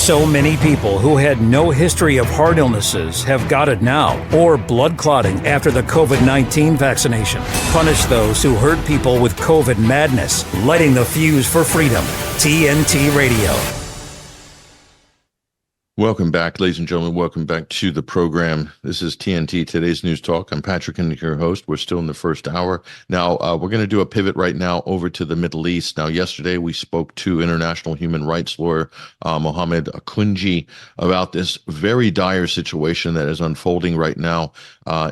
So many people who had no history of heart illnesses have got it now, or blood clotting after the COVID-19 vaccination. Punish those who hurt people with COVID madness, lighting the fuse for freedom. TNT Radio. Welcome back, ladies and gentlemen. Welcome back to the program. This is TNT, Today's News Talk. I'm Patrick Henningsen, your host. We're still in the first hour. Now, we're going to do a pivot right now over to the Middle East. Now, yesterday we spoke to international human rights lawyer Mohammed Akunji about this very dire situation that is unfolding right now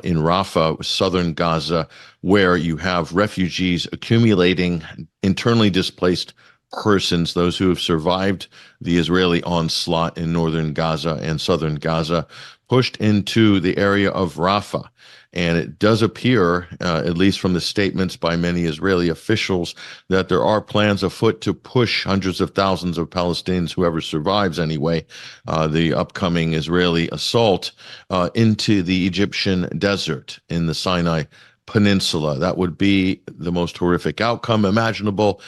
in Rafah, southern Gaza, where you have refugees accumulating, internally displaced persons, those who have survived the Israeli onslaught in northern Gaza and southern Gaza, pushed into the area of Rafah. And it does appear, at least from the statements by many Israeli officials, that there are plans afoot to push hundreds of thousands of Palestinians, whoever survives anyway, the upcoming Israeli assault, into the Egyptian desert in the Sinai Peninsula. That would be the most horrific outcome imaginable.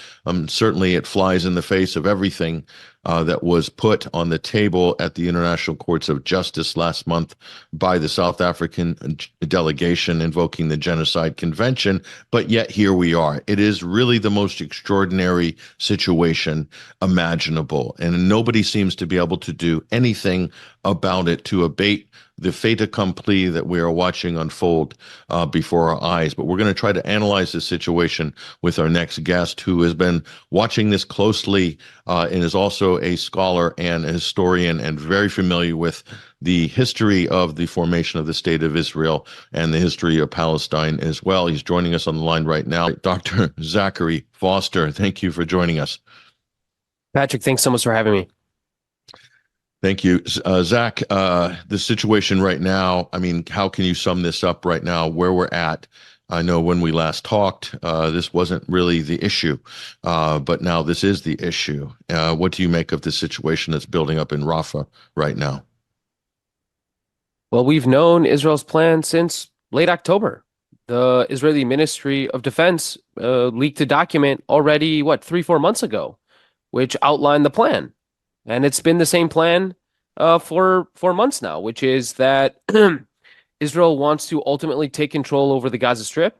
Certainly it flies in the face of everything that was put on the table at the International Courts of Justice last month by the South African delegation invoking the Genocide Convention. But yet here we are. It is really the most extraordinary situation imaginable, and nobody seems to be able to do anything about it to abate the fait accompli that we are watching unfold before our eyes. But we're going to try to analyze this situation with our next guest, who has been watching this closely and is also a scholar and a historian and very familiar with the history of the formation of the State of Israel and the history of Palestine as well. He's joining us on the line right now. Dr. Zachary Foster, thank you for joining us. Patrick, thanks so much for having me. Thank you. Zach, the situation right now, I mean, how can you sum this up right now, where we're at? I know when we last talked, this wasn't really the issue, but now this is the issue. What do you make of the situation that's building up in Rafah right now? Well, we've known Israel's plan since late October. The Israeli Ministry of Defense leaked a document already, 3-4 months ago, which outlined the plan. And it's been the same plan for 4 months now, which is that Israel wants to ultimately take control over the Gaza Strip,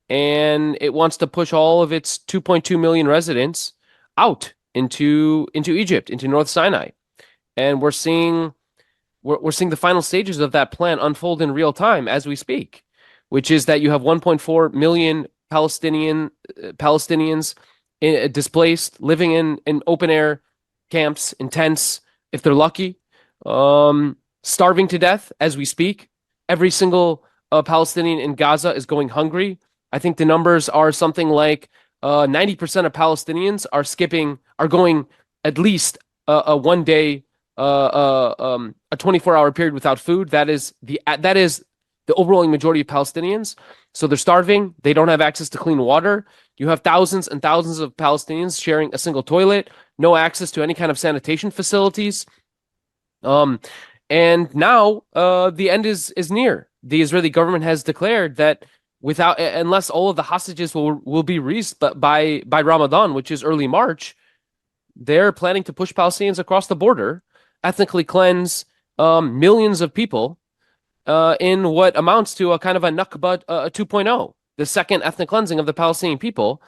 and it wants to push all of its 2.2 million residents out into Egypt, into North Sinai. And we're seeing the final stages of that plan unfold in real time as we speak, which is that you have 1.4 million Palestinians displaced, living in open air camps, in tents, if they're lucky, starving to death as we speak. Every single Palestinian in Gaza is going hungry. I think the numbers are something like 90% of Palestinians are going at least a 1 day, a 24-hour period without food. That is the overwhelming majority of Palestinians. So they're starving. They don't have access to clean water. You have thousands and thousands of Palestinians sharing a single toilet, no access to any kind of sanitation facilities. And now the end is near. The Israeli government has declared that unless all of the hostages will be released by Ramadan, which is early March, they're planning to push Palestinians across the border, ethnically cleanse millions of people in what amounts to a kind of a Nakba 2.0, the second ethnic cleansing of the Palestinian people.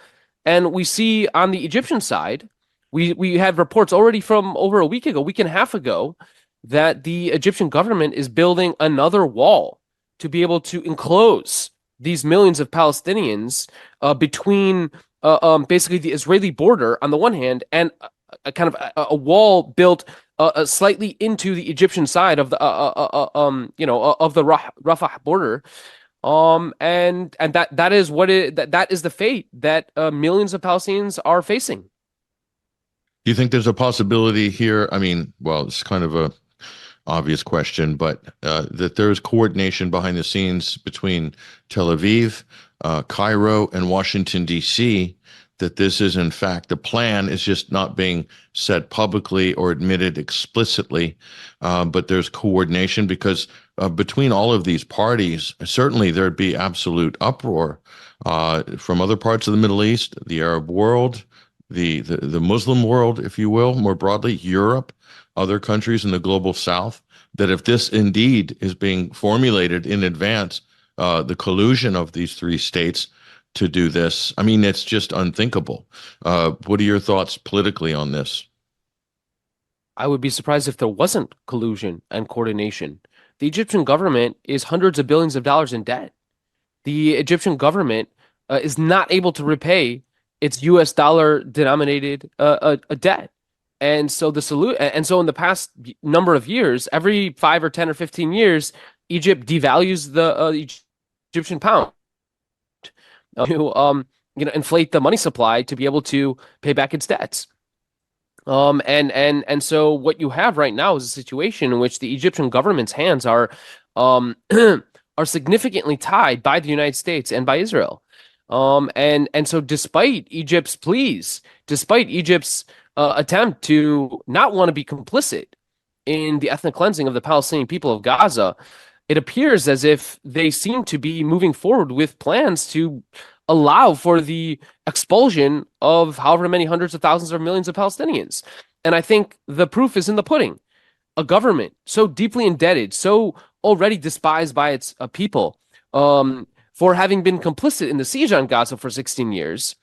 And we see on the Egyptian side, we had reports already from over a week and a half ago, that the Egyptian government is building another wall to be able to enclose these millions of Palestinians between basically the Israeli border on the one hand and a kind of a wall built slightly into the Egyptian side of the of the Rafah border. And that is that is the fate that millions of Palestinians are facing. Do you think there's a possibility here? I mean, well, it's kind of a obvious question, but that there's coordination behind the scenes between Tel Aviv, Cairo, and Washington, D.C., that this is, in fact, the plan is just not being said publicly or admitted explicitly, but there's coordination because between all of these parties, certainly there'd be absolute uproar from other parts of the Middle East, the Arab world, the Muslim world, if you will, more broadly, Europe, other countries in the global South, that if this indeed is being formulated in advance, the collusion of these three states to do this, I mean, it's just unthinkable. What are your thoughts politically on this? I would be surprised if there wasn't collusion and coordination. The Egyptian government is hundreds of billions of dollars in debt. The Egyptian government is not able to repay its U.S. dollar denominated a debt. And so in the past number of years, every 5 or 10 or 15 years, Egypt devalues the Egyptian pound to inflate the money supply to be able to pay back its debts. And so what you have right now is a situation in which the Egyptian government's hands are are significantly tied by the United States and by Israel. And so despite Egypt's pleas, despite Egypt's attempt to not want to be complicit in the ethnic cleansing of the Palestinian people of Gaza, it appears as if they seem to be moving forward with plans to allow for the expulsion of however many hundreds of thousands or millions of Palestinians. And I think the proof is in the pudding. A government so deeply indebted, so already despised by its people, for having been complicit in the siege on Gaza for 16 years,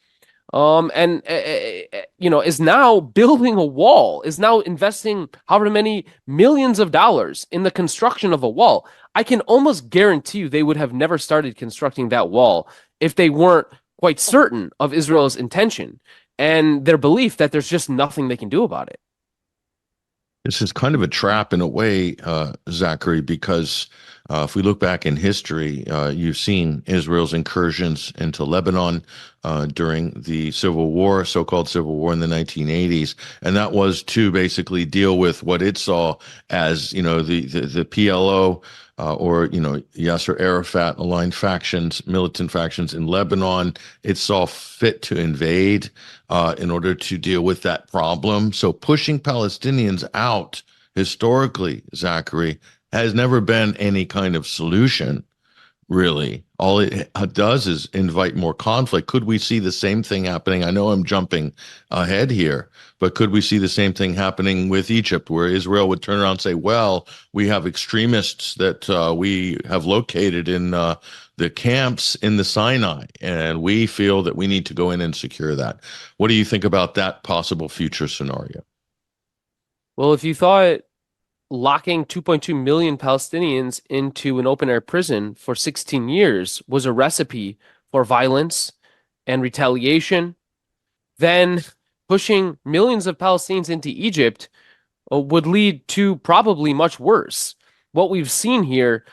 is now building a wall, is now investing however many millions of dollars in the construction of a wall. I can almost guarantee you they would have never started constructing that wall if they weren't quite certain of Israel's intention and their belief that there's just nothing they can do about it. This is kind of a trap in a way, Zachary, because if we look back in history, you've seen Israel's incursions into Lebanon during the Civil War, so-called Civil War in the 1980s, and that was to basically deal with what it saw as, the PLO or Yasser Arafat aligned factions, militant factions in Lebanon. It saw fit to invade in order to deal with that problem. So pushing Palestinians out historically, Zachary, has never been any kind of solution, really. All it does is invite more conflict. Could we see the same thing happening? I know I'm jumping ahead here, but could we see the same thing happening with Egypt, where Israel would turn around and say, well, we have extremists that we have located in the camps in the Sinai, and we feel that we need to go in and secure that. What do you think about that possible future scenario? Well, if you thought locking 2.2 million Palestinians into an open-air prison for 16 years was a recipe for violence and retaliation, then pushing millions of Palestinians into Egypt would lead to probably much worse. What we've seen here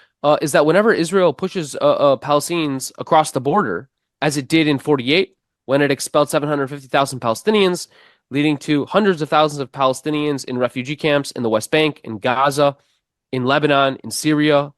is that whenever Israel pushes Palestinians across the border, as it did in 48, when it expelled 750,000 Palestinians, leading to hundreds of thousands of Palestinians in refugee camps in the West Bank, in Gaza, in Lebanon, in Syria.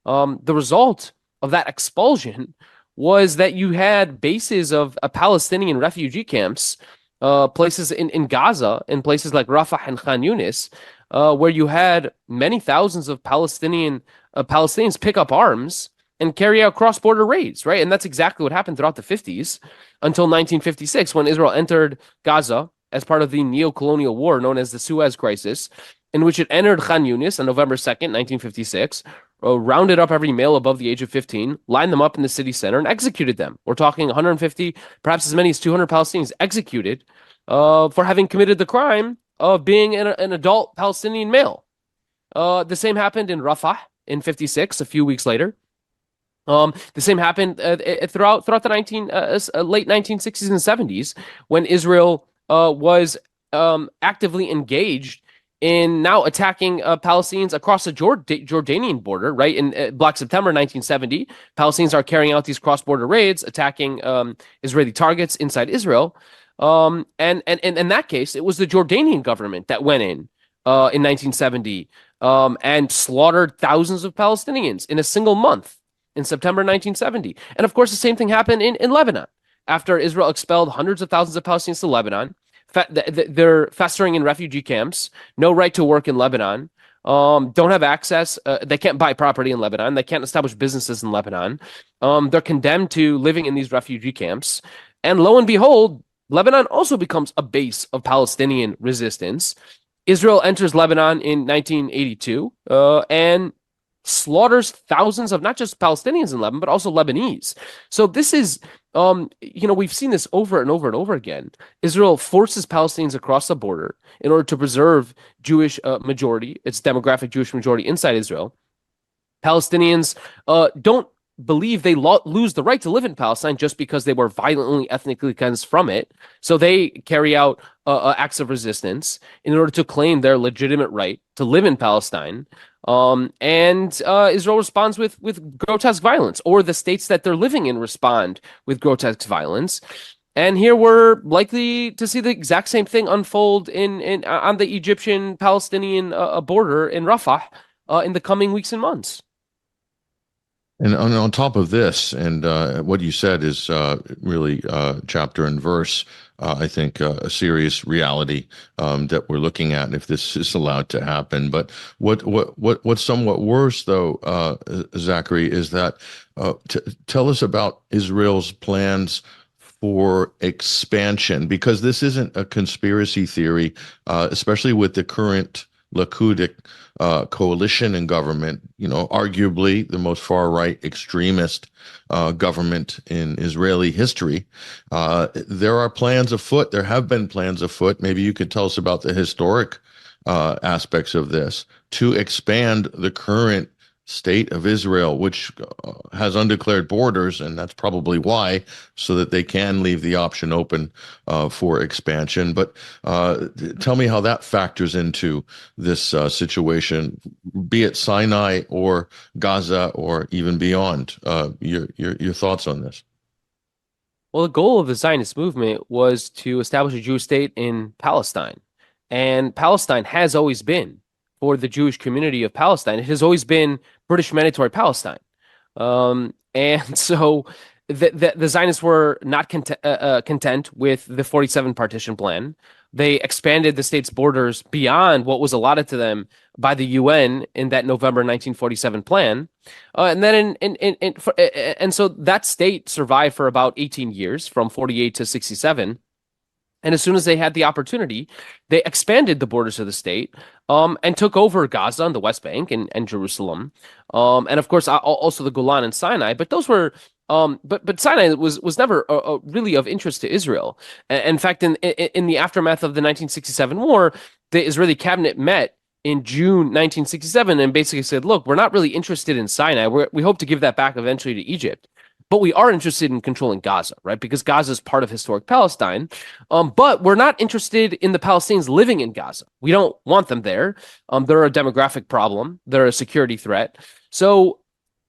The result of that expulsion was that you had bases of Palestinian refugee camps, places in Gaza, in places like Rafah and Khan Yunis, where you had many thousands of Palestinians pick up arms and carry out cross-border raids, right? And that's exactly what happened throughout the 50s until 1956, when Israel entered Gaza as part of the neo-colonial war known as the Suez Crisis, in which it entered Khan Yunis on November 2nd, 1956, rounded up every male above the age of 15, lined them up in the city center, and executed them. We're talking 150, perhaps as many as 200 Palestinians executed for having committed the crime of being an adult Palestinian male. The same happened in Rafah in 56, a few weeks later. The same happened throughout the late 1960s and 70s, when Israel was actively engaged in now attacking Palestinians across the Jordanian border, right? In Black September 1970, Palestinians are carrying out these cross-border raids, attacking Israeli targets inside Israel. And in that case, it was the Jordanian government that went in 1970 and slaughtered thousands of Palestinians in a single month in September 1970. And of course, the same thing happened in Lebanon. After Israel expelled hundreds of thousands of Palestinians to Lebanon, they're festering in refugee camps, no right to work in Lebanon, don't have access, they can't buy property in Lebanon, they can't establish businesses in Lebanon, they're condemned to living in these refugee camps, and lo and behold, Lebanon also becomes a base of Palestinian resistance. Israel enters Lebanon in 1982 and slaughters thousands of not just Palestinians in Lebanon, but also Lebanese. So this is, we've seen this over and over and over again. Israel forces Palestinians across the border in order to preserve Jewish majority, its demographic Jewish majority inside Israel. Palestinians don't believe they lose the right to live in Palestine just because they were violently ethnically cleansed from it. So they carry out acts of resistance in order to claim their legitimate right to live in Palestine. And Israel responds with grotesque violence, or the states that they're living in respond with grotesque violence. And here we're likely to see the exact same thing unfold on the Egyptian-Palestinian border in Rafah in the coming weeks and months. And on top of this, and what you said is really chapter and verse, I think, a serious reality that we're looking at if this is allowed to happen. But what's somewhat worse, though, Zachary, is that tell us about Israel's plans for expansion, because this isn't a conspiracy theory, especially with the current Likudic coalition and government, arguably the most far-right extremist government in Israeli history. There are plans afoot. There have been plans afoot. Maybe you could tell us about the historic aspects of this to expand the current state of Israel, which has undeclared borders, and that's probably why, so that they can leave the option open for expansion. But tell me how that factors into this situation, be it Sinai or Gaza or even beyond. Your thoughts on this? Well, the goal of the Zionist movement was to establish a Jewish state in Palestine, and Palestine has always been, for the Jewish community of Palestine, it has always been British Mandatory Palestine. And so the Zionists were not content with the 47 partition plan. They expanded the state's borders beyond what was allotted to them by the UN in that November 1947 plan. And then and so that state survived for about 18 years, from 48 to 67. And as soon as they had the opportunity, they expanded the borders of the state and took over Gaza and the West Bank and Jerusalem. And of course, also the Golan and Sinai. But those were but Sinai was never really of interest to Israel. In fact, in the aftermath of the 1967 war, the Israeli cabinet met in June 1967 and basically said, look, we're not really interested in Sinai. We hope to give that back eventually to Egypt. But we are interested in controlling Gaza, right? Because Gaza is part of historic Palestine. But we're not interested in the Palestinians living in Gaza. We don't want them there. They're a demographic problem. They're a security threat. So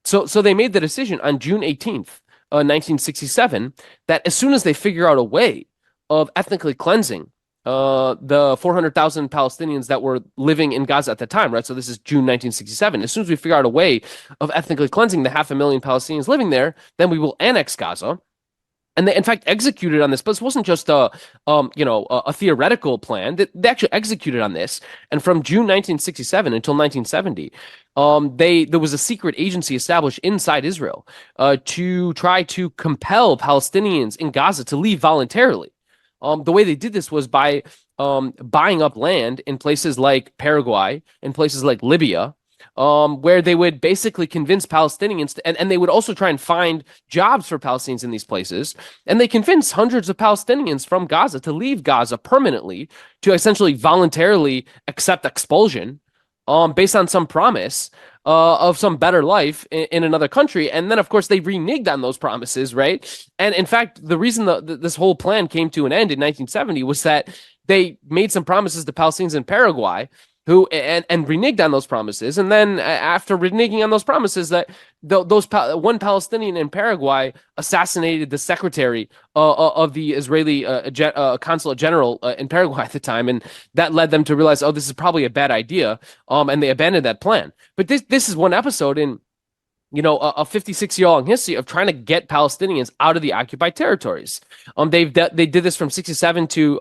they made the decision on June 18th, 1967, that as soon as they figure out a way of ethnically cleansing the 400,000 Palestinians that were living in Gaza at the time, right? So this is June 1967. As soon as we figure out a way of ethnically cleansing the 500,000 Palestinians living there, then we will annex Gaza. And they, in fact, executed on this. But this wasn't just a theoretical plan. They actually executed on this. And from June 1967 until 1970, there was a secret agency established inside Israel to try to compel Palestinians in Gaza to leave voluntarily. The way they did this was by buying up land in places like Paraguay, in places like Libya, where they would basically convince Palestinians, and they would also try and find jobs for Palestinians in these places. And they convinced hundreds of Palestinians from Gaza to leave Gaza permanently, to essentially voluntarily accept expulsion based on some promise of some better life in another country. And then, of course, they reneged on those promises, right? And in fact, the reason this whole plan came to an end in 1970 was that they made some promises to Palestinians in Paraguay who and reneged on those promises. And then after reneging on those promises, that one Palestinian in Paraguay assassinated the secretary of the Israeli consulate general in Paraguay at the time, and that led them to realize, oh, this is probably a bad idea, and they abandoned that plan. But this is one episode in a 56-year-long history of trying to get Palestinians out of the occupied territories. They did this from 67 to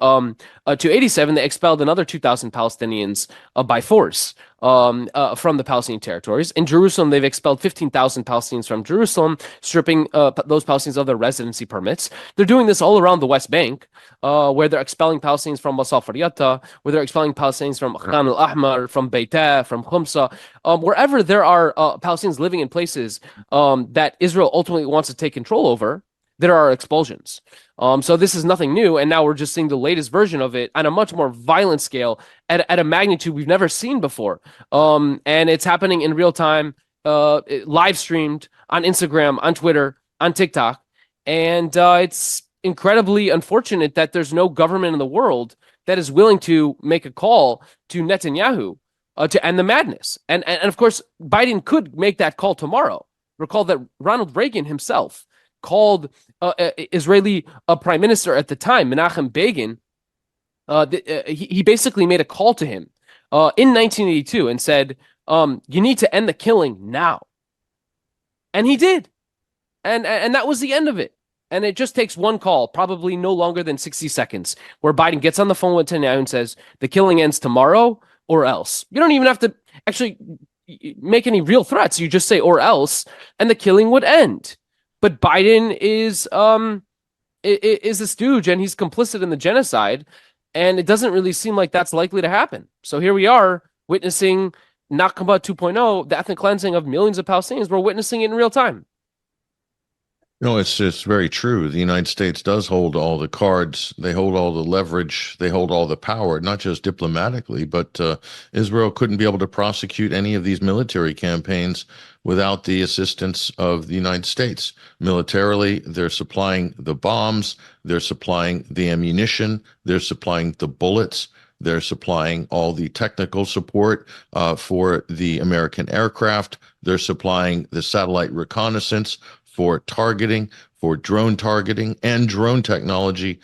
87. They expelled another 2,000 Palestinians by force. from the Palestinian territories. In Jerusalem, they've expelled 15,000 Palestinians from Jerusalem, stripping those Palestinians of their residency permits. They're doing this all around the West Bank, where they're expelling Palestinians from Bas al-Faryata, where they're expelling Palestinians from Khan al-Ahmar, from Beitah, from Khumsa, wherever there are Palestinians living in places that Israel ultimately wants to take control over. There are expulsions. So this is nothing new, and now we're just seeing the latest version of it on a much more violent scale at a magnitude we've never seen before. And it's happening in real time, live streamed on Instagram, on Twitter, on TikTok. And it's incredibly unfortunate that there's no government in the world that is willing to make a call to Netanyahu to end the madness. And of course, Biden could make that call tomorrow. Recall that Ronald Reagan himself called Israeli prime minister at the time, Menachem Begin. He basically made a call to him in 1982 and said, you need to end the killing now. And he did. And that was the end of it. And it just takes one call, probably no longer than 60 seconds, where Biden gets on the phone with Netanyahu and says, the killing ends tomorrow or else. You don't even have to actually make any real threats. You just say or else, and the killing would end. But Biden is a stooge, and he's complicit in the genocide, and it doesn't really seem like that's likely to happen. So here we are witnessing Nakba 2.0, the ethnic cleansing of millions of Palestinians. We're witnessing it in real time. No, it's just very true. The United States does hold all the cards. They hold all the leverage. They hold all the power, not just diplomatically, but Israel couldn't be able to prosecute any of these military campaigns without the assistance of the United States. Militarily, they're supplying the bombs, they're supplying the ammunition, they're supplying the bullets, they're supplying all the technical support for the American aircraft, they're supplying the satellite reconnaissance for targeting, for drone targeting, and drone technology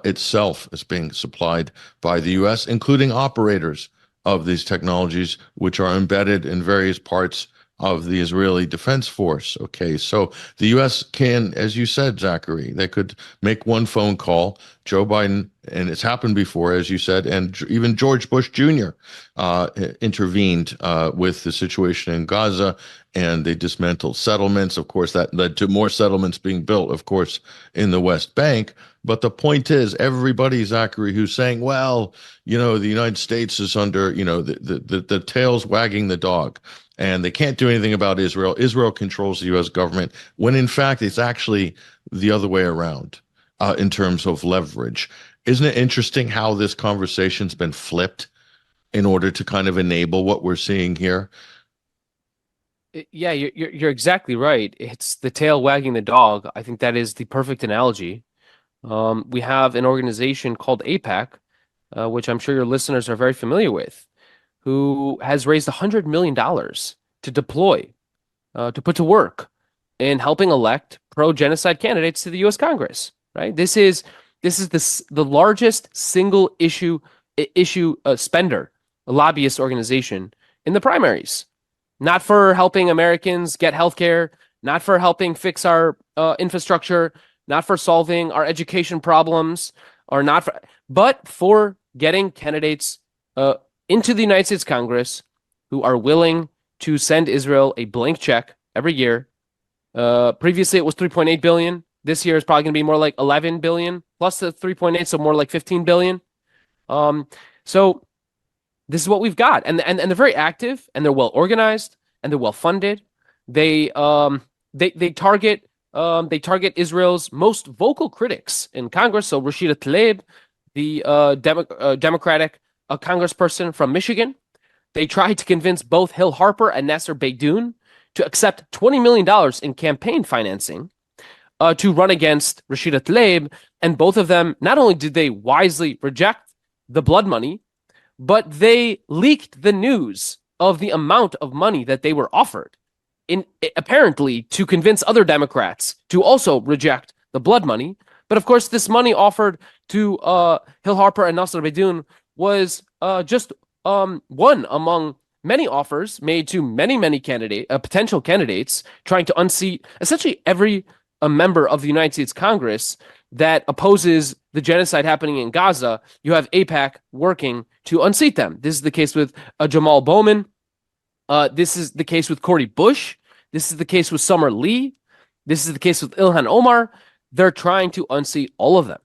itself is being supplied by the U.S., including operators of these technologies, which are embedded in various parts of the Israeli Defense Force. Okay, so the U.S. can, as you said, Zachary, they could make one phone call. Joe Biden, and it's happened before, as you said, and even George Bush Jr. Intervened with the situation in Gaza, and they dismantled settlements. Of course, that led to more settlements being built, of course, in the West Bank. But the point is, everybody, Zachary, who's saying, well, you know, the United States is under, you know, the tail's wagging the dog, and they can't do anything about Israel. Israel controls the U.S. government, when in fact it's actually the other way around in terms of leverage. Isn't it interesting how this conversation's been flipped in order to kind of enable what we're seeing here? Yeah, you're exactly right. It's the tail wagging the dog. I think that is the perfect analogy. We have an organization called AIPAC, which I'm sure your listeners are very familiar with, who has raised $100 million to deploy, to put to work in helping elect pro-genocide candidates to the U.S. Congress. Right? This is the largest single issue spender, a lobbyist organization in the primaries. Not for helping Americans get healthcare, not for helping fix our infrastructure, not for solving our education problems, but for getting candidates into the United States Congress who are willing to send Israel a blank check every year. Previously, it was $3.8 billion. This year is probably going to be more like 11 billion plus the 3.8, so more like 15 billion. So this is what we've got, and they're very active, and they're well organized, and they're well funded. They target Israel's most vocal critics in Congress. So Rashida Tlaib, the Democratic congressperson from Michigan, they tried to convince both Hill Harper and Nasser Beydoun to accept $20 million in campaign financing to run against Rashida Tlaib, and both of them, not only did they wisely reject the blood money, but they leaked the news of the amount of money that they were offered, apparently to convince other Democrats to also reject the blood money. But of course, this money offered to Hill Harper and Nasser Beydoun was just one among many offers made to many potential candidates trying to unseat essentially every member of the United States Congress that opposes the genocide happening in Gaza. You have AIPAC working to unseat them. This is the case with Jamal Bowman, This is the case with Cori Bush. This is the case with Summer Lee. This is the case with Ilhan Omar. They're trying to unseat all of them.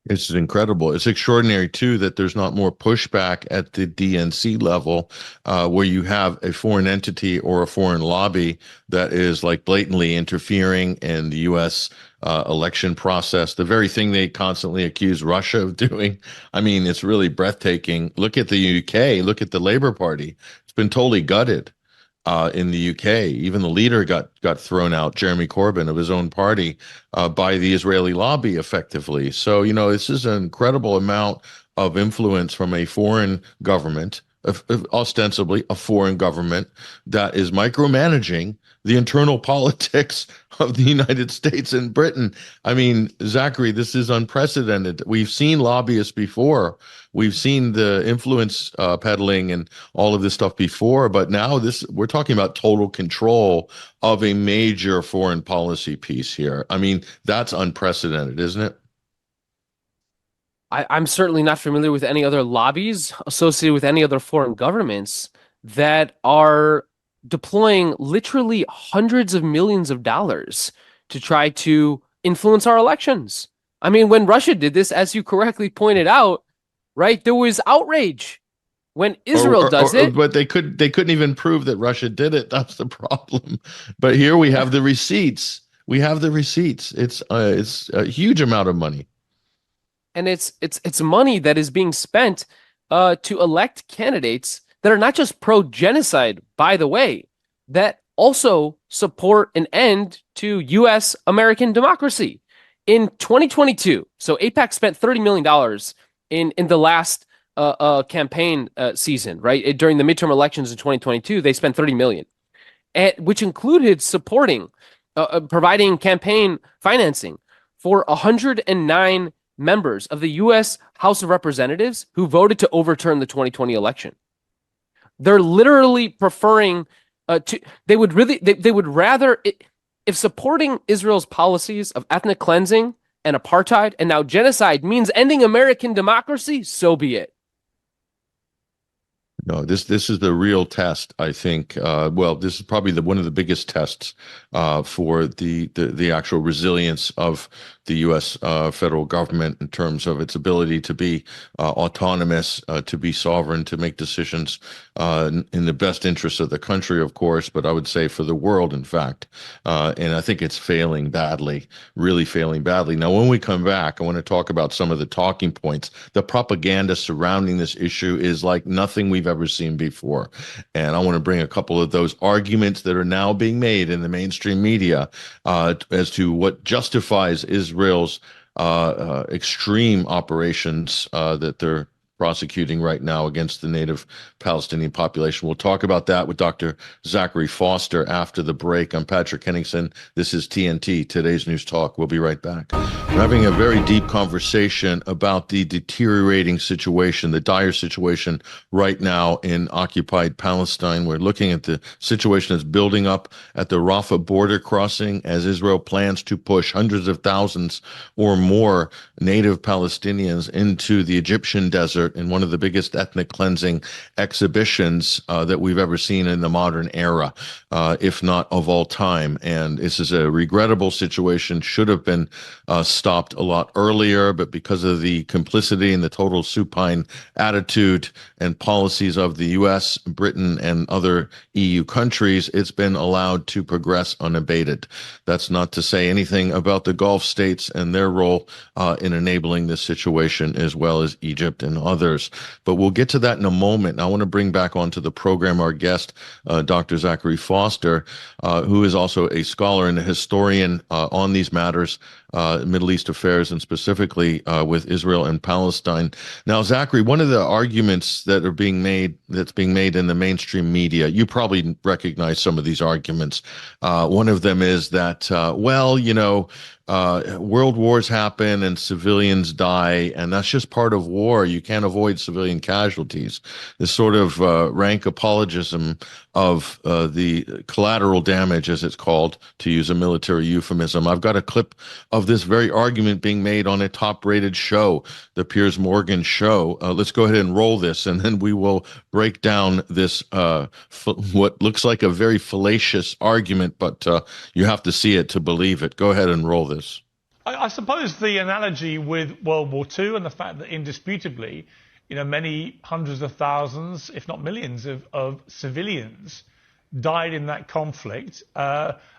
It's incredible. It's extraordinary, too, that there's not more pushback at the DNC level where you have a foreign entity or a foreign lobby that is like blatantly interfering in the U.S. Election process, the very thing they constantly accuse Russia of doing. I mean, it's really breathtaking. Look at the UK. Look at the Labour Party. It's been totally gutted. In the UK, even the leader got thrown out, Jeremy Corbyn, of his own party, by the Israeli lobby, effectively. So, this is an incredible amount of influence from a foreign government, ostensibly a foreign government, that is micromanaging the internal politics of the United States and Britain. I mean, Zachary, this is unprecedented. We've seen lobbyists before. We've seen the influence peddling and all of this stuff before, but now we're talking about total control of a major foreign policy piece here. I mean, that's unprecedented, isn't it? I'm certainly not familiar with any other lobbies associated with any other foreign governments that are deploying literally hundreds of millions of dollars to try to influence our elections. I mean, when Russia did this, as you correctly pointed out, right, there was outrage. When Israel does it, but they couldn't even prove that Russia did it. That's the problem. But here we have the receipts. We have the receipts. It's a huge amount of money, and it's money that is being spent to elect candidates that are not just pro-genocide, by the way, that also support an end to U.S. American democracy. In 2022, so AIPAC spent $30 million in the last campaign season, right? During the midterm elections in 2022, they spent $30 million, which included supporting, providing campaign financing for 109 members of the U.S. House of Representatives who voted to overturn the 2020 election. They're literally preferring they would rather, if supporting Israel's policies of ethnic cleansing and apartheid and now genocide means ending American democracy, so be it. No, this is the real test, I think. Well, this is probably one of the biggest tests for the actual resilience of the U.S. Federal government in terms of its ability to be autonomous, to be sovereign, to make decisions in the best interests of the country, of course, but I would say for the world, in fact. And I think it's failing badly, really failing badly. Now, when we come back, I want to talk about some of the talking points. The propaganda surrounding this issue is like nothing we've ever seen before. And I want to bring a couple of those arguments that are now being made in the mainstream media as to what justifies Israel's extreme operations that they're prosecuting right now against the native Palestinian population. We'll talk about that with Dr. Zachary Foster after the break. I'm Patrick Henningsen. This is TNT, Today's News Talk. We'll be right back. We're having a very deep conversation about the deteriorating situation, the dire situation right now in occupied Palestine. We're looking at the situation that's building up at the Rafah border crossing as Israel plans to push hundreds of thousands or more native Palestinians into the Egyptian desert in one of the biggest ethnic cleansing exhibitions that we've ever seen in the modern era, if not of all time. And this is a regrettable situation, should have been stopped a lot earlier, but because of the complicity and the total supine attitude and policies of the U.S., Britain, and other EU countries, it's been allowed to progress unabated. That's not to say anything about the Gulf states and their role in enabling this situation, as well as Egypt and others. But we'll get to that in a moment. I want to bring back onto the program our guest, Dr. Zachary Foster, who is also a scholar and a historian on these matters, Middle East affairs, and specifically with Israel and Palestine. Now, Zachary, one of the arguments that's being made in the mainstream media, you probably recognize some of these arguments. One of them is that, world wars happen and civilians die, and that's just part of war. You can't avoid civilian casualties. This sort of rank apologism of the collateral damage, as it's called, to use a military euphemism. I've got a clip of of this very argument being made on a top-rated show, the Piers Morgan Show. Let's go ahead and roll this, and then we will break down this what looks like a very fallacious argument, but you have to see it to believe it. Go ahead and roll this. I suppose the analogy with World War II and the fact that indisputably, many hundreds of thousands, if not millions, of civilians died in that conflict.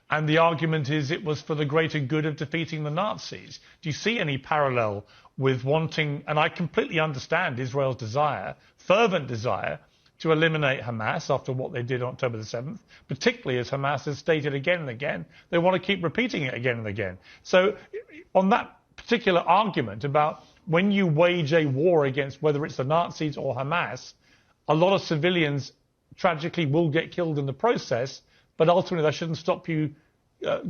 And the argument is it was for the greater good of defeating the Nazis. Do you see any parallel with wanting, and I completely understand Israel's desire, fervent desire, to eliminate Hamas after what they did on October the 7th, particularly as Hamas has stated again and again, they want to keep repeating it again and again. So on that particular argument about when you wage a war against whether it's the Nazis or Hamas, a lot of civilians tragically will get killed in the process, but ultimately that shouldn't stop you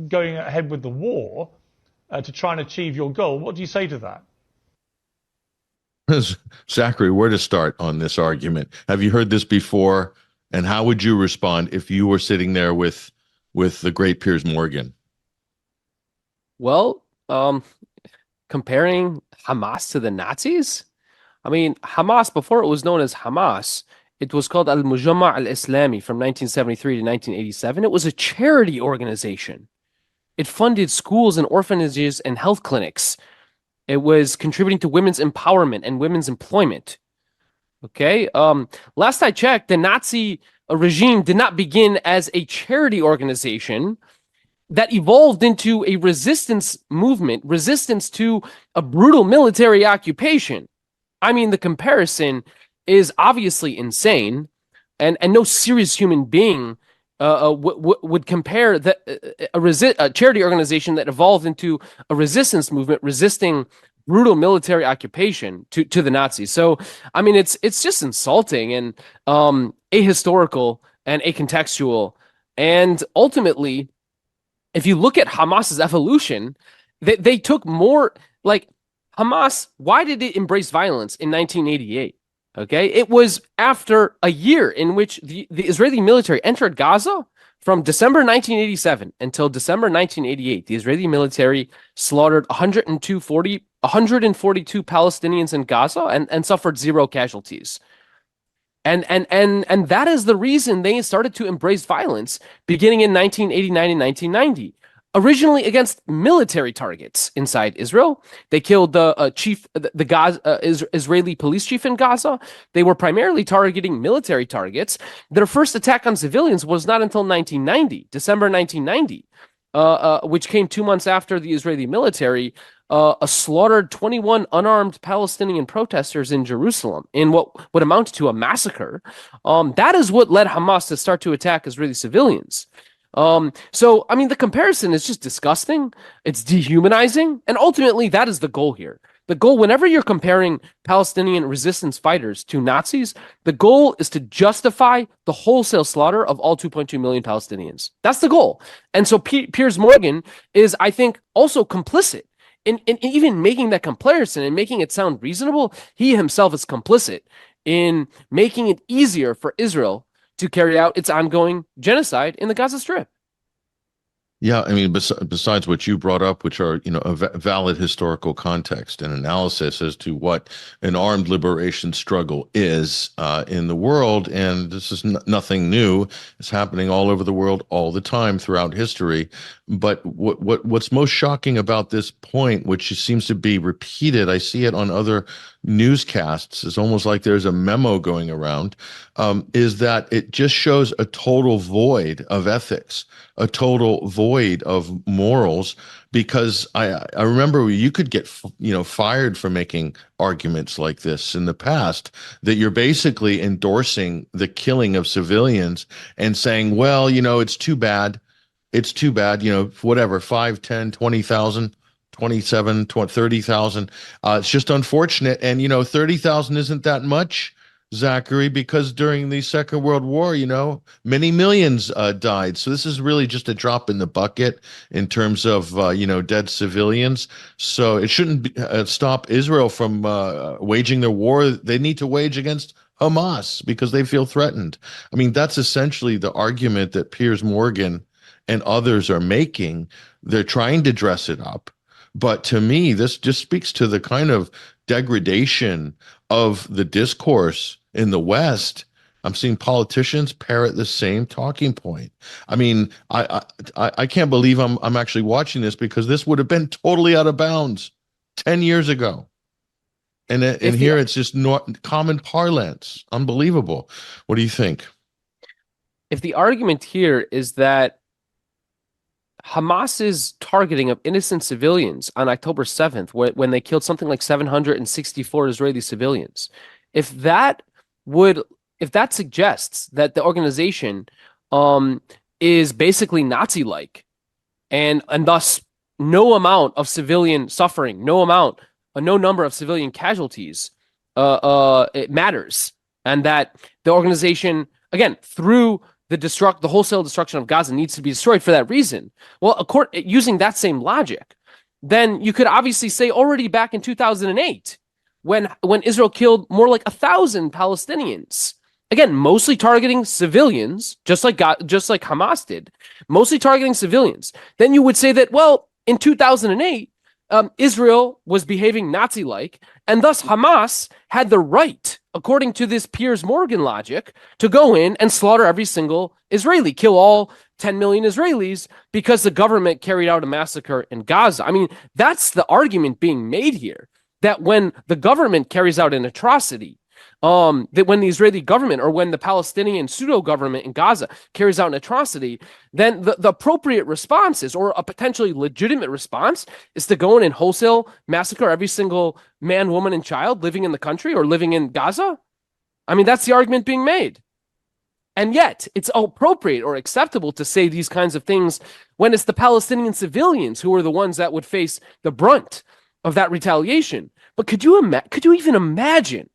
going ahead with the war to try and achieve your goal. What do you say to that? Zachary, where to start on this argument? Have you heard this before? And how would you respond if you were sitting there with the great Piers Morgan? Well, comparing Hamas to the Nazis? I mean, Hamas, before it was known as Hamas, it was called Al-Mujamma' al-Islami from 1973 to 1987. It was a charity organization. It funded schools and orphanages and health clinics. It was contributing to women's empowerment and women's employment. Okay. Last I checked, the Nazi regime did not begin as a charity organization that evolved into a resistance movement, resistance to a brutal military occupation. I mean, the comparison is obviously insane, and no serious human being would compare a charity organization that evolved into a resistance movement resisting brutal military occupation to the Nazis. So, I mean, it's just insulting and ahistorical and acontextual. And ultimately, if you look at Hamas's evolution, they took more, like Hamas, why did it embrace violence in 1988? Okay, it was after a year in which the Israeli military entered Gaza. From December 1987 until December 1988, the Israeli military slaughtered 142 Palestinians in Gaza and suffered 0 casualties. And that is the reason they started to embrace violence beginning in 1989 and 1990. Originally against military targets inside Israel. They killed the Israeli police chief in Gaza. They were primarily targeting military targets. Their first attack on civilians was not until December 1990, which came 2 months after the Israeli military slaughtered 21 unarmed Palestinian protesters in Jerusalem in what would amount to a massacre. That is what led Hamas to start to attack Israeli civilians. So, I mean, the comparison is just disgusting. It's dehumanizing. And ultimately, that is the goal here. The goal, whenever you're comparing Palestinian resistance fighters to Nazis, the goal is to justify the wholesale slaughter of all 2.2 million Palestinians. That's the goal. And so Piers Morgan is, I think, also complicit in even making that comparison and making it sound reasonable. He himself is complicit in making it easier for Israel to carry out its ongoing genocide in the Gaza Strip. Yeah, I mean, besides what you brought up, which are, a valid historical context and analysis as to what an armed liberation struggle is in the world, and this is nothing new. It's happening all over the world all the time throughout history. But what's most shocking about this point, which seems to be repeated, I see it on other newscasts, it's almost like there's a memo going around, is that it just shows a total void of ethics, a total void of morals, because I remember you could get fired for making arguments like this in the past, that you're basically endorsing the killing of civilians and saying, well, it's too bad. It's too bad, whatever, 5, 10, 20,000, 27, 20, 30,000. It's just unfortunate. And, 30,000 isn't that much, Zachary, because during the Second World War, many millions died. So this is really just a drop in the bucket in terms of, dead civilians. So it shouldn't stop Israel from waging their war. They need to wage against Hamas because they feel threatened. I mean, that's essentially the argument that Piers Morgan and others are making. They're trying to dress it up, But to me, this just speaks to the kind of degradation of the discourse in the West. I'm seeing politicians parrot the same talking point. I mean, I can't believe I'm actually watching this, because this would have been totally out of bounds 10 years ago. And here it's just not common parlance. Unbelievable. What do you think? If the argument here is that Hamas's targeting of innocent civilians on October 7th, when they killed something like 764 Israeli civilians, if that suggests that the organization is basically Nazi-like, and thus no amount of civilian suffering, no number of civilian casualties it matters, and that the organization, again, through the wholesale destruction of Gaza, needs to be destroyed for that reason. Well, using that same logic, then you could obviously say already back in 2008, when Israel killed more like 1,000 Palestinians, again, mostly targeting civilians, just like Hamas did, mostly targeting civilians, then you would say that, well, in 2008, Israel was behaving Nazi-like, and thus Hamas had the right, according to this Piers Morgan logic, to go in and slaughter every single Israeli, kill all 10 million Israelis, because the government carried out a massacre in Gaza. I mean, that's the argument being made here, that when the government carries out an atrocity, that when the Israeli government or when the Palestinian pseudo-government in Gaza carries out an atrocity, then the appropriate response is, or a potentially legitimate response, is to go in and wholesale massacre every single man, woman, and child living in the country or living in Gaza. I mean, that's the argument being made. And yet, it's appropriate or acceptable to say these kinds of things when it's the Palestinian civilians who are the ones that would face the brunt of that retaliation. But could you even imagine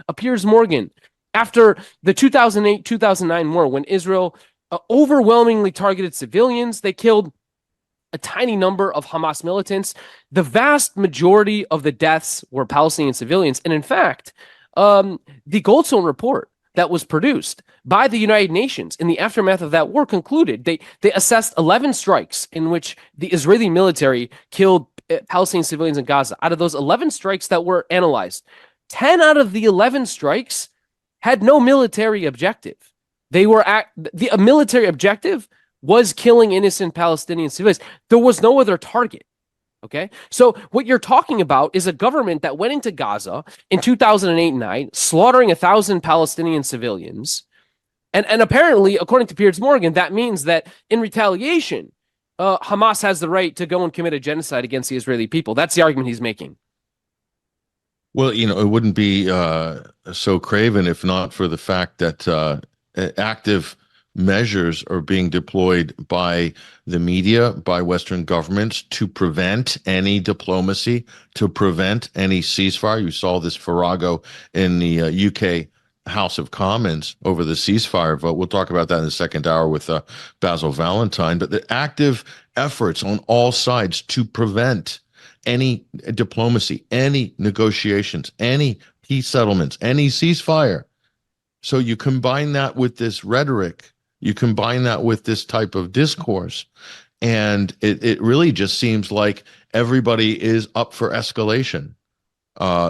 a Piers Morgan after the 2008-2009 war, when Israel overwhelmingly targeted civilians? They killed a tiny number of Hamas militants. The vast majority of the deaths were Palestinian civilians. And in fact, the Goldstone report that was produced by the United Nations in the aftermath of that war concluded they assessed 11 strikes in which the Israeli military killed Palestinian civilians in Gaza. Out of those 11 strikes that were analyzed, 10 out of the 11 strikes had no military objective. The military objective was killing innocent Palestinian civilians. There was no other target. Okay, so what you're talking about is a government that went into Gaza in 2008-9, slaughtering 1,000 Palestinian civilians, and apparently, according to Piers Morgan, that means that in retaliation, Hamas has the right to go and commit a genocide against the Israeli people. That's the argument he's making. Well, it wouldn't be so craven if not for the fact that active measures are being deployed by the media, by Western governments, to prevent any diplomacy, to prevent any ceasefire. You saw this farrago in the UK House of Commons over the ceasefire vote. We'll talk about that in the second hour with Basil Valentine. But the active efforts on all sides to prevent any diplomacy, any negotiations, any peace settlements, any ceasefire. So you combine that with this rhetoric, you combine that with this type of discourse, and it really just seems like everybody is up for escalation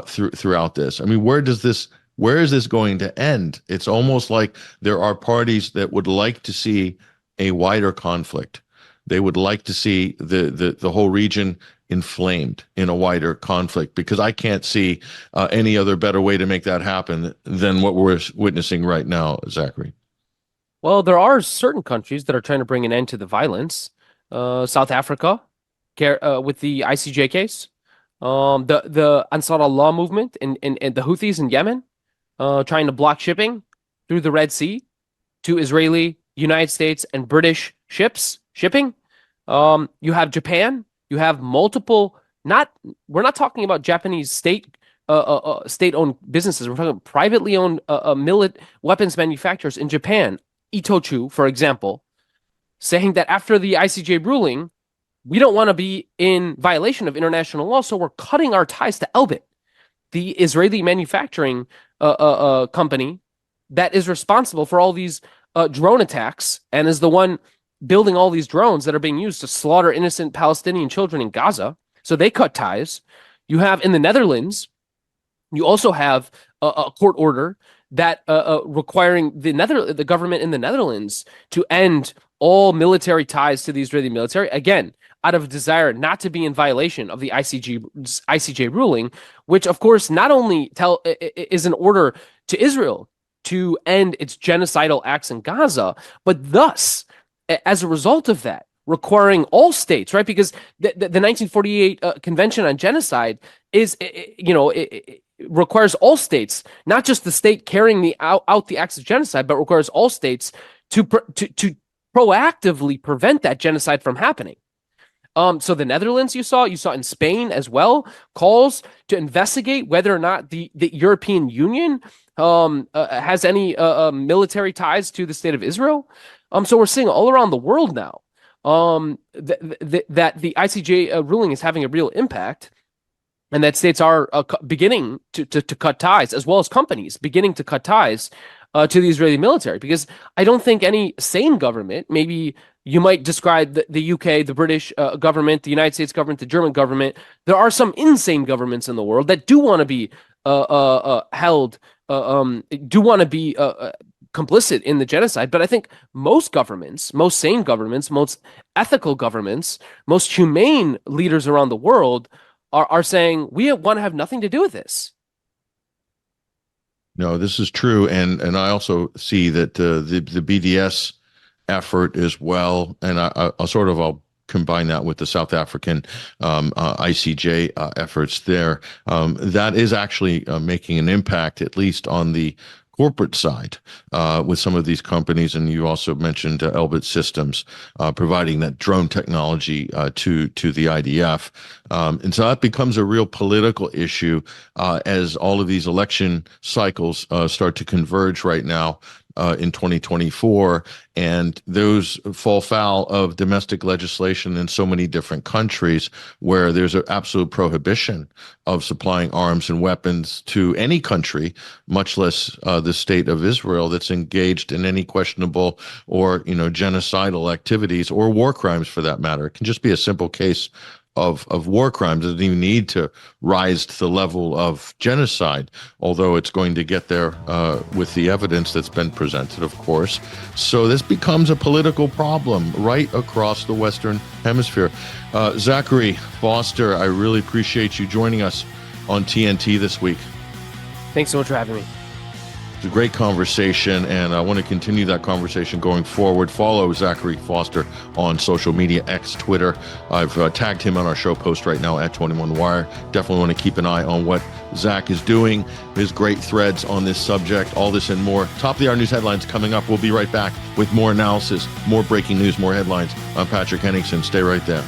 throughout this. I mean, where is this going to end? It's almost like there are parties that would like to see a wider conflict. They would like to see the whole region inflamed in a wider conflict, because I can't see any other better way to make that happen than what we're witnessing right now, Zachary. Well, there are certain countries that are trying to bring an end to the violence. South Africa, with the ICJ case, the Ansar Allah movement and the Houthis in Yemen, trying to block shipping through the Red Sea to Israeli, United States, and British shipping. You have Japan. You have multiple. We're not talking about Japanese state-owned businesses. We're talking about privately owned weapons manufacturers in Japan. Itochu, for example, saying that after the ICJ ruling, we don't want to be in violation of international law, so we're cutting our ties to Elbit, the Israeli manufacturing company that is responsible for all these drone attacks and is the one building all these drones that are being used to slaughter innocent Palestinian children in Gaza. So they cut ties. You have in the Netherlands, you also have a court order that requiring the government in the Netherlands to end all military ties to the Israeli military, again, out of a desire not to be in violation of the ICJ ruling, which, of course, not only is an order to Israel to end its genocidal acts in Gaza, but thus, as a result of that, requiring all states, right? Because the 1948 Convention on Genocide is, it requires all states, not just the state carrying out the acts of genocide, but requires all states to proactively prevent that genocide from happening. So the Netherlands, you saw in Spain as well, calls to investigate whether or not the European Union has any military ties to the state of Israel. So we're seeing all around the world now that the ICJ ruling is having a real impact, and that states are beginning to cut ties, as well as companies beginning to cut ties to the Israeli military. Because I don't think any sane government, maybe you might describe the UK, the British government, the United States government, the German government. There are some insane governments in the world that do want to be complicit in the genocide. But I think most governments, most sane governments, most ethical governments, most humane leaders around the world are saying, we want to have nothing to do with this. No, this is true. And I also see that the BDS effort as well, and I'll combine that with the South African ICJ efforts there. That is actually making an impact, at least on the corporate side, with some of these companies. And you also mentioned Elbit Systems providing that drone technology to the IDF. And so that becomes a real political issue as all of these election cycles start to converge right now in 2024, and those fall foul of domestic legislation in so many different countries where there's an absolute prohibition of supplying arms and weapons to any country, much less the state of Israel, that's engaged in any questionable or genocidal activities or war crimes for that matter. It can just be a simple case of war crimes. It doesn't even need to rise to the level of genocide, although it's going to get there with the evidence that's been presented, of course. So this becomes a political problem right across the Western Hemisphere. Zachary Foster, I really appreciate you joining us on TNT this week. Thanks so much for having me. It's a great conversation, and I want to continue that conversation going forward. Follow Zachary Foster on social media, X, Twitter. I've tagged him on our show post right now at 21 Wire. Definitely want to keep an eye on what Zach is doing, his great threads on this subject, all this and more. Top of the hour news headlines coming up. We'll be right back with more analysis, more breaking news, more headlines. I'm Patrick Henningsen. Stay right there.